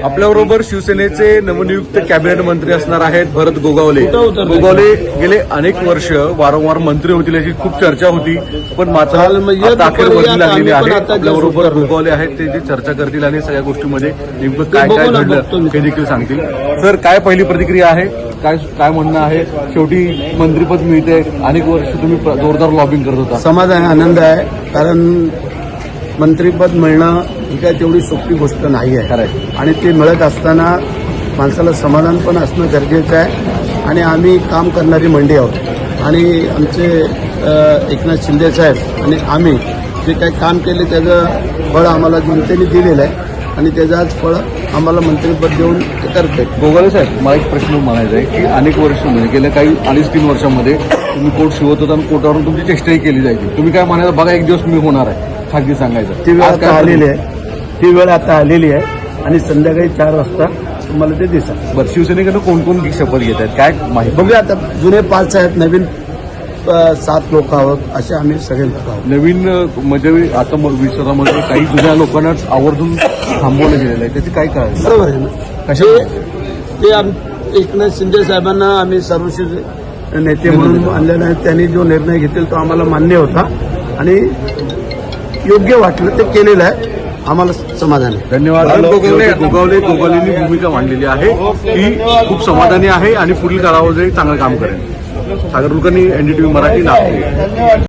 आपल्याबरोबर शिवसेनेचे नवनियुक्त कॅबिनेट मंत्री असणार आहेत भरत गोगावले. गोगावले गेले अनेक वर्ष वारंवार मंत्री होतील याची खूप चर्चा होती, पण मात्र आता अखेर बदली लागलेली आहे. आपल्याबरोबर गोगावले आहेत, ते जे चर्चा करतील आणि सगळ्या गोष्टींमध्ये नेमकं काय काय घडलं हे देखील सांगतील. सर, काय पहिली प्रतिक्रिया आहे, काय काय म्हणणं आहे? शेवटी मंत्रीपद मिळते, अनेक वर्ष तुम्ही जोरदार लॉबिंग करत होता. समाधान आनंद आहे, कारण मंत्रीपद मिळणं ही काय तेवढी सोपी गोष्ट नाही आहे आणि ते मिळत असताना माणसाला समाधान पण असणं गरजेचं आहे. आणि आम्ही काम करणारी मंडळी आहोत आणि आमचे एकनाथ शिंदे साहेब आणि आम्ही जे काही काम केले त्याचं फळ आम्हाला जनतेने दिलेलं आहे आणि त्याचं आज फळ आम्हाला मंत्रिपद देऊन करते. गोगावले साहेब, मला एक प्रश्न म्हणायचा आहे की अनेक वर्ष म्हणजे गेल्या काही 2.5-3 वर्षांमध्ये तुम्ही कोर्ट शिवत होता आणि कोर्टावरून तुमची चेष्टाही केली जायची. तुम्ही काय म्हणायचं, बघा एक दिवस मी होणार आहे, खाजगी सांगायचं. ती वेळ आता आलेली आहे, ती वेळ आता आलेली आहे आणि संध्याकाळी 4 वाजता तुम्हाला ते दिसेल. बरं, शिवसेनेकडनं कोण कोण शपथ घेत आहेत काय माहिती? बघूया आता. जुने 5 आहेत, नवीन 7 लोक आहोत, असे आम्ही सगळे लोक आहोत. नवीन म्हणजे आता विश्वासामध्ये काही जुन्या लोकांना आवर्जून थांबवलं गेलेलं आहे, त्याची काय काय बरोबर आहे ना? ते एकनाथ शिंदे साहेबांना आम्ही सर्वशिव नेते म्हणून आणलेला आहे. त्यांनी जो निर्णय घेतील तो आम्हाला मान्य होता आणि योग्य वाटलं ते केलेलं आहे. आम्हाला समाधान आहे. धन्यवाद. गोगावलेंनी भूमिका मांडलेली आहे की खूप समाधानी आहे आणि पुढील काळामध्ये चांगलं काम करेल. सागर कुलकर्णी, NDTV मराठी, नागपूर.